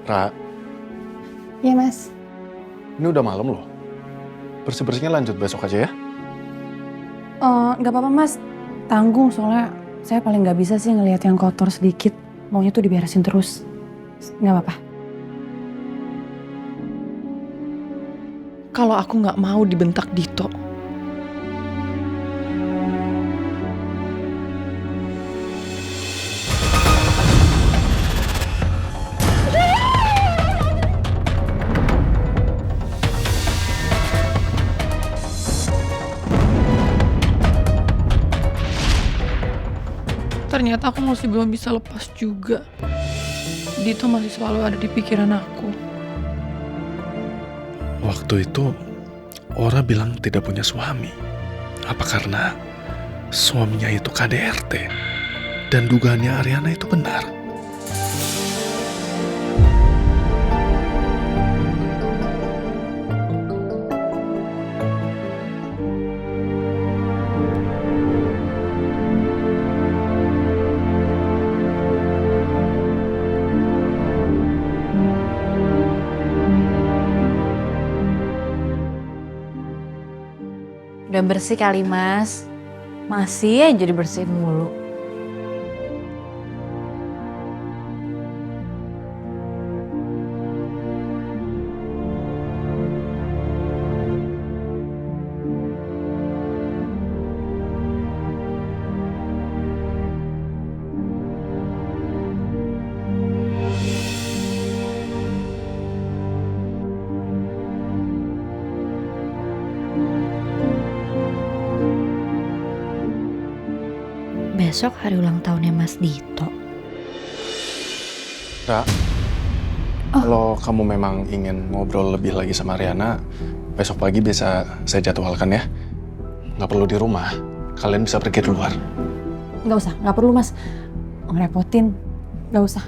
Ra, Iya mas. ini udah malam loh. Bersih-bersihnya lanjut besok aja ya. Nggak apa-apa mas, tanggung soalnya saya paling nggak bisa sih ngelihat yang kotor sedikit. Maunya tuh diberesin terus. Nggak apa-apa. Kalau aku nggak mau dibentak Dito, ternyata aku masih belum bisa lepas juga. Dito masih selalu ada di pikiran aku. Waktu itu, Ora bilang tidak punya suami. Apa karena suaminya itu KDRT? Dan dugaannya Ariana itu benar? Udah bersih kali mas. Masih aja dibersihin mulu. Besok hari ulang tahunnya Mas Dito. Ra, kalau kamu memang ingin ngobrol lebih lagi sama Ariana, besok pagi bisa saya jadwalkan ya. Nggak perlu di rumah, kalian bisa pergi di luar. Nggak usah, nggak perlu mas. Ngerepotin, nggak usah.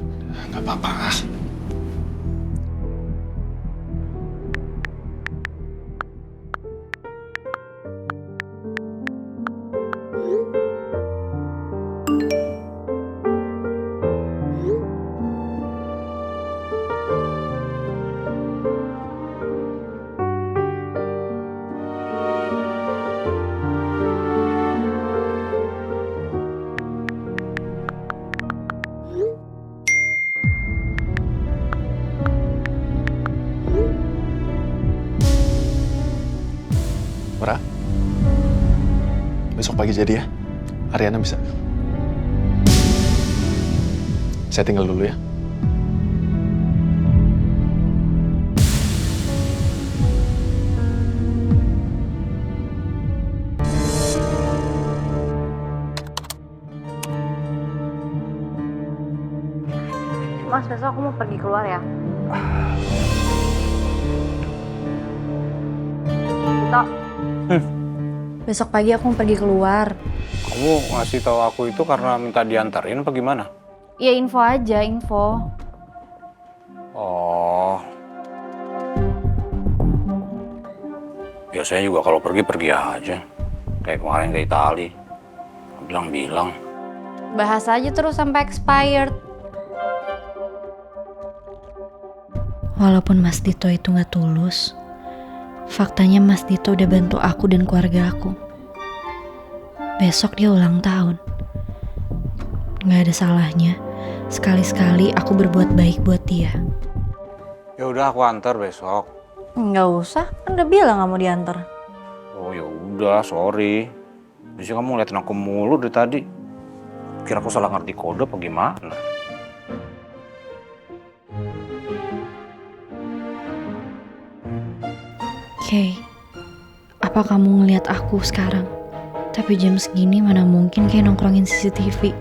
Nggak apa-apa. Ra, besok pagi jadi ya. Ariana bisa. Saya tinggal dulu ya. Mas besok aku mau pergi keluar ya. Dito. Besok pagi aku mau pergi keluar. Kamu ngasih tahu aku itu karena minta diantarin apa gimana? Ya info aja, info. Oh. Biasanya juga kalau pergi aja. Kayak kemarin ke Itali. Bilang-bilang. Bahas aja terus sampai expired. Walaupun Mas Dito itu gak tulus, faktanya Mas Dito udah bantu aku dan keluarga aku. Besok dia ulang tahun. Gak ada salahnya sekali-sekali aku berbuat baik buat dia. Ya udah aku antar besok. Nggak usah, kan udah bilang nggak mau diantar. Oh ya udah, sorry. Biasanya kamu ngeliatin aku mulu dari tadi. Kira aku salah ngerti kode apa gimana? Kay, apa kamu ngeliat aku sekarang? Tapi jam segini mana mungkin kayak nongkrongin CCTV.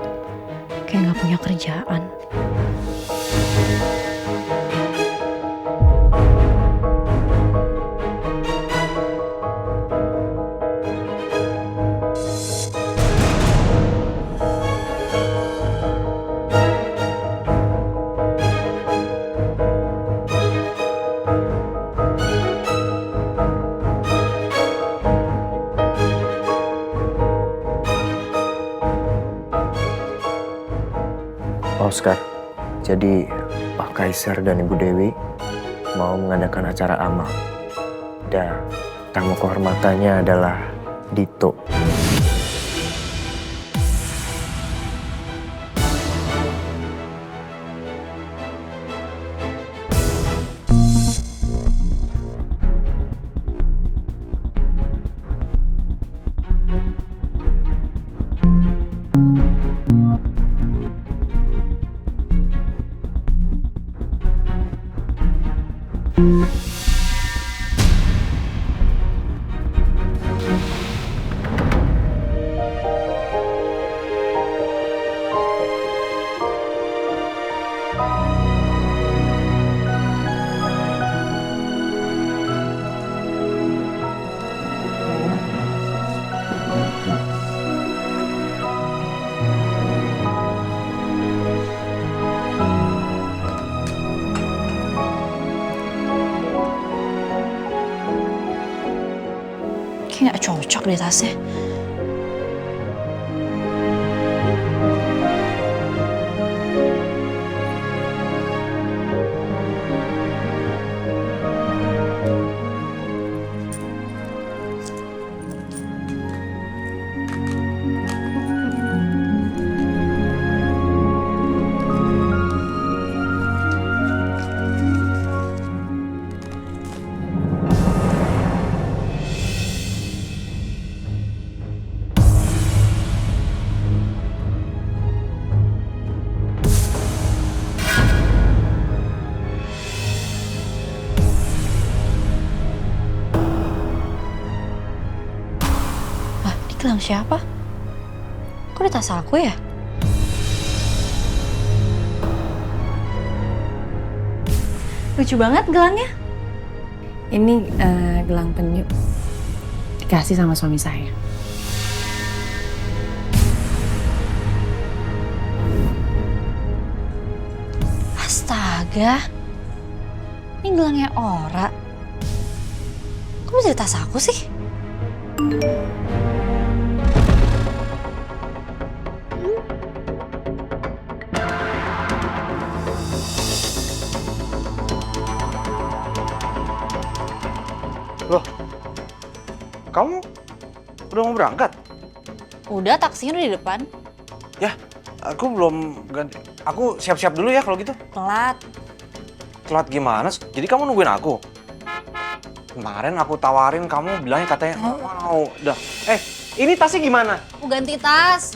Kayak gak punya kerjaan. Oscar, jadi Kaisar dan Ibu Dewi mau mengadakan acara amal. Dan tamu kehormatannya adalah Dito. Kayak gak cocok deh tasnya. Gelang siapa? Kok di tas aku ya? Lucu banget gelangnya. Ini gelang penyu. Dikasih sama suami saya. Astaga. Ini gelangnya Ora. Kok bisa di tas aku sih? Loh, kamu udah mau berangkat? Udah, taksinya udah di depan. Ya, aku belum ganti. Aku siap-siap dulu ya kalau gitu. Telat. Telat gimana? Jadi kamu nungguin aku? Kemarin aku tawarin kamu bilangnya katanya nggak mau. Dah. Ini tasnya gimana? Aku ganti tas.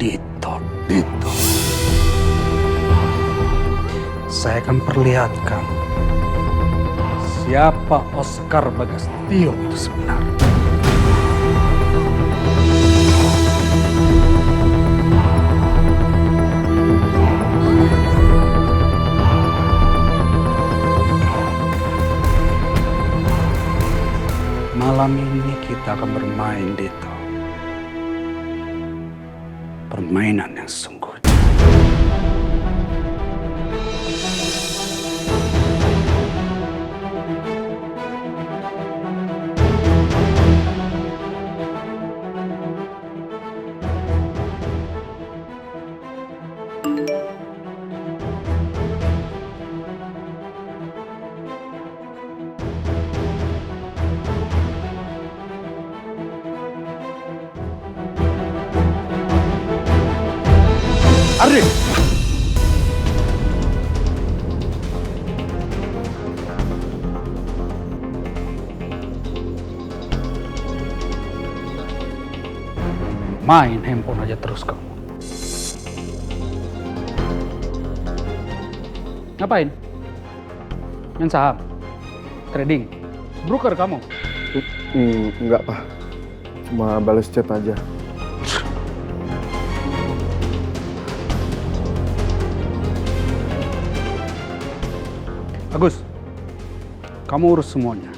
Dito. Saya akan perlihatkan siapa Oscar Bagastio itu sebenarnya. Malam ini kita akan bermain, Dito. Permainan yang sesungguhnya. Ardi! Main handphone aja terus kamu. Ngapain? Main saham? Trading? Broker kamu? Enggak, Pak. Cuma balas chat aja. Agus, kamu urus semuanya.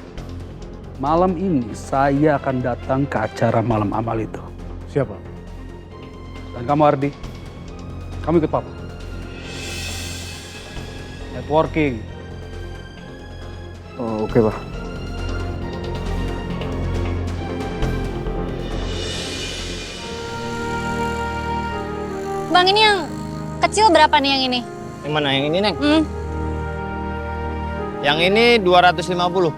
Malam ini saya akan datang ke acara malam amal itu. Siapa? Dan kamu Ardi, kamu ikut papa. Networking. Oh, oke, Pak. Bang, ini yang kecil berapa nih yang ini? Yang mana yang ini, Neng? Hmm, Yang ini 250.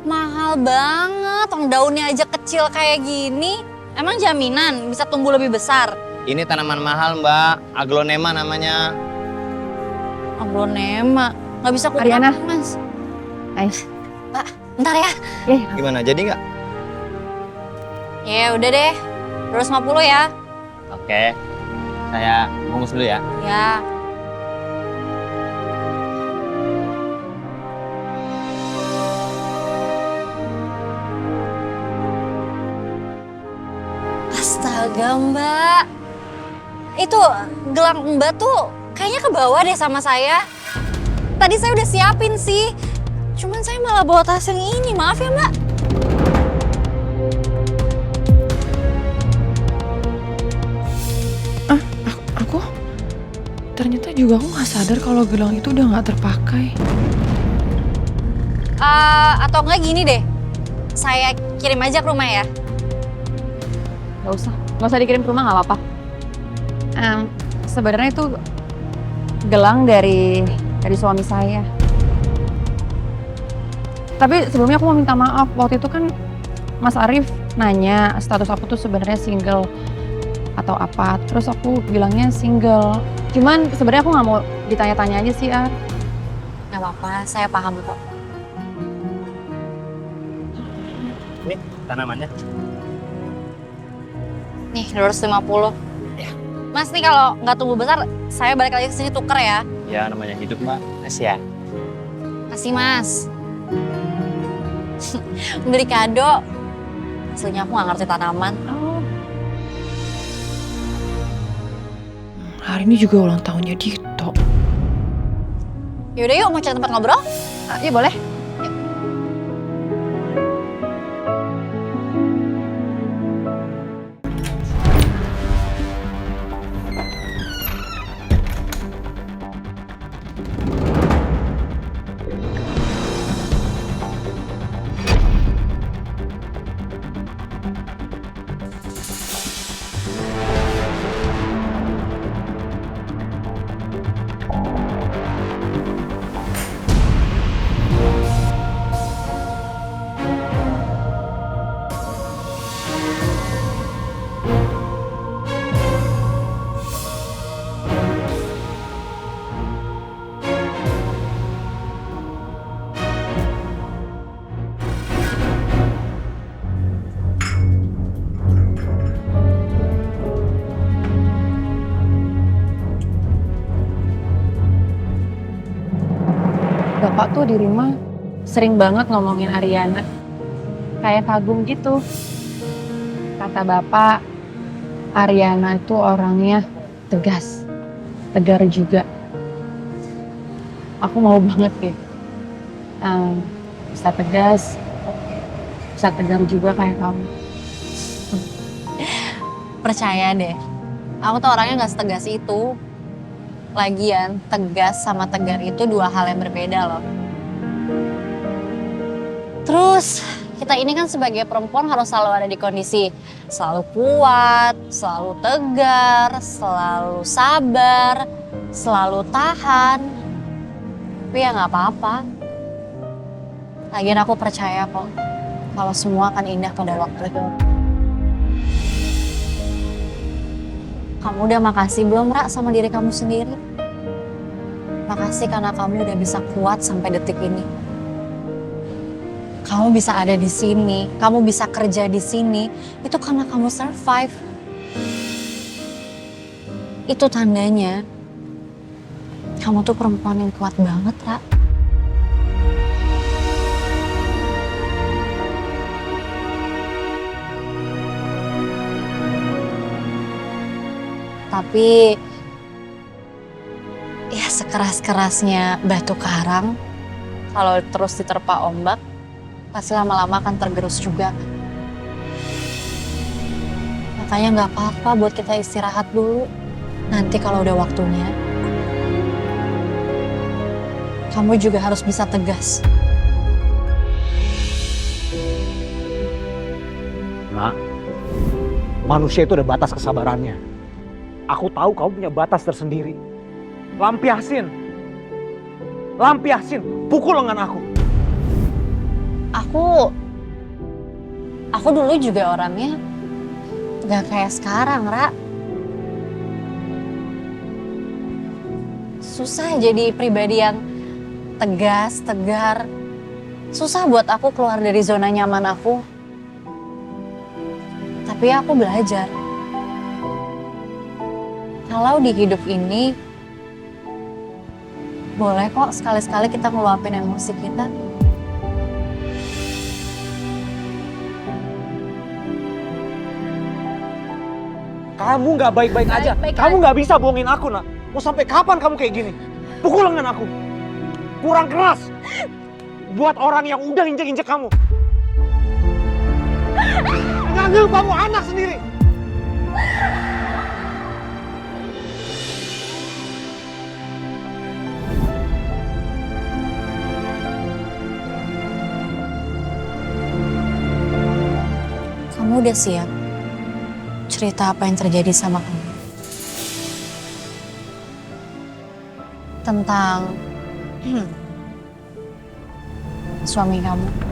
mahal banget. Tong daunnya aja kecil kayak gini. Emang jaminan bisa tumbuh lebih besar? Ini tanaman mahal, Mbak. Aglonema namanya. Aglonema. Nggak bisa aku Ariana. pakai, Mas. Nice. Bentar ya. Gimana, jadi nggak? Ya udah deh. 250 ya. Oke. Saya bungkus dulu ya. Ya. Astaga, Mbak. Itu gelang Mbak tuh kayaknya ke bawah deh sama saya. Tadi saya udah siapin sih. Cuman saya malah bawa tas yang ini. Maaf ya, Mbak. Aku ternyata juga aku nggak sadar kalau gelang itu udah nggak terpakai. Atau enggak gini deh. Saya kirim aja ke rumah ya. Gak usah dikirim ke rumah, nggak apa-apa. Sebenarnya itu gelang dari suami saya. Tapi sebelumnya aku mau minta maaf. Waktu itu kan Mas Arif nanya status aku tuh sebenarnya single atau apa. Terus aku bilangnya single. Cuman sebenarnya aku nggak mau ditanya-tanya aja sih, Ar. Gak apa-apa, saya paham kok. Ini tanamannya. Nih, 250. Ya. Mas, nih kalau nggak tumbuh besar, saya balik lagi ke sini tuker ya. Ya, namanya hidup, Mbak. Kasih ya. Kasih, Mas. Beli kado. Aslinya aku nggak ngerti tanaman. Hari ini juga ulang tahunnya Dito. Yaudah yuk, mau cari tempat ngobrol? Iya boleh. Bapak tuh di rumah sering banget ngomongin Ariana. Kayak kagum gitu. Kata Bapak, Ariana itu orangnya tegas, tegar juga. Aku mau banget deh. Bisa tegas, bisa tegar juga kayak kamu. Percaya deh, aku tuh orangnya nggak setegas itu. Lagian, tegas sama tegar itu dua hal yang berbeda loh. Terus, kita ini kan sebagai perempuan harus selalu ada di kondisi selalu kuat, selalu tegar, selalu sabar, selalu tahan. Tapi ya nggak apa-apa. Lagian aku percaya kok, kalau semua akan indah pada waktunya. Kamu udah makasih belum, Ra, sama diri kamu sendiri? Makasih karena kamu udah bisa kuat sampai detik ini. Kamu bisa ada di sini, kamu bisa kerja di sini, itu karena kamu survive. Itu tandanya kamu tuh perempuan yang kuat banget, Ra. Tapi ya sekeras-kerasnya batu karang, kalau terus diterpa ombak, pasti lama-lama akan tergerus juga. Makanya nggak apa-apa buat kita istirahat dulu. Nanti kalau udah waktunya, kamu juga harus bisa tegas. Nah, manusia itu ada batas kesabarannya. Aku tahu kamu punya batas tersendiri. Lampiasin, pukul lengan aku. Aku dulu juga orangnya gak kayak sekarang, Ra. Susah jadi pribadi yang tegas, tegar. Susah buat aku keluar dari zona nyaman aku. Tapi aku belajar. Kalau di hidup ini, boleh kok sekali-sekali kita ngeluapin emosi kita. Kamu nggak baik-baik aja. Kamu nggak bisa bohongin aku, nak. Mau sampai kapan kamu kayak gini? Pukul lengan aku. Kurang keras. Buat orang yang udah injek-injek kamu. Nganggil kamu anak sendiri. Kamu udah siap cerita apa yang terjadi sama kamu? Tentang suami kamu.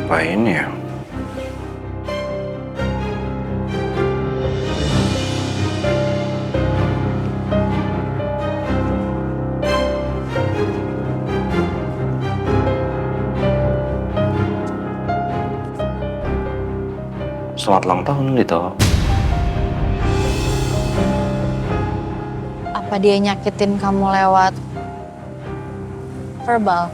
Ngapain ya? Selamat ulang tahun, Lito. Apa dia nyakitin kamu lewat verbal?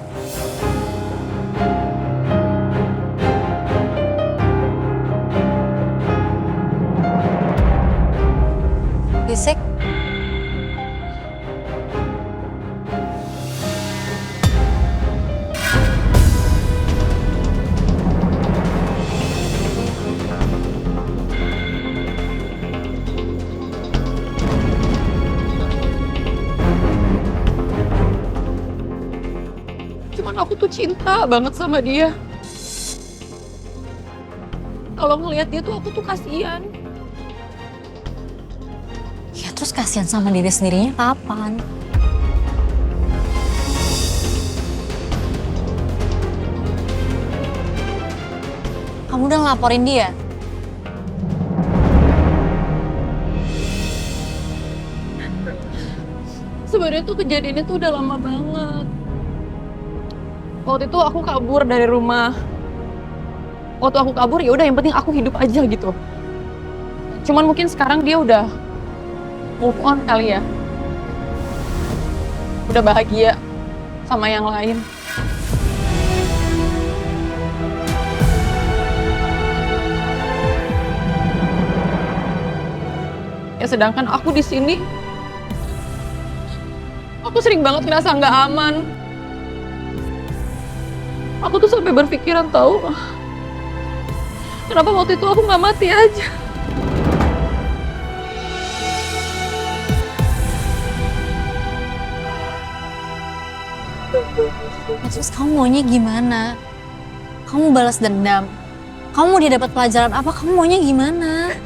Fisik? Cuman aku tuh cinta banget sama dia. Kalau ngelihat dia tuh aku tuh kasihan. Ya terus kasihan sama diri sendirinya kapan? Kamu udah ngelaporin dia? Sebenarnya tuh kejadiannya tuh udah lama banget. Waktu itu aku kabur dari rumah. Waktu aku kabur ya udah yang penting aku hidup aja gitu. Cuman mungkin sekarang dia udah move on kali ya. Udah bahagia sama yang lain. Ya sedangkan aku di sini, aku sering banget ngerasa nggak aman. Aku tuh sampai berpikiran tahu, kenapa waktu itu aku nggak mati aja. Ya, terus kamu maunya gimana? Kamu balas dendam? Kamu mau dia dapat pelajaran apa? Kamu maunya gimana?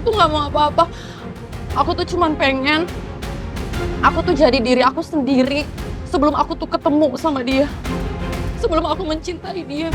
tuh nggak mau apa-apa. Aku tuh cuman pengen aku tuh jadi diri aku sendiri sebelum aku tuh ketemu sama dia. Sebelum aku mencintai dia.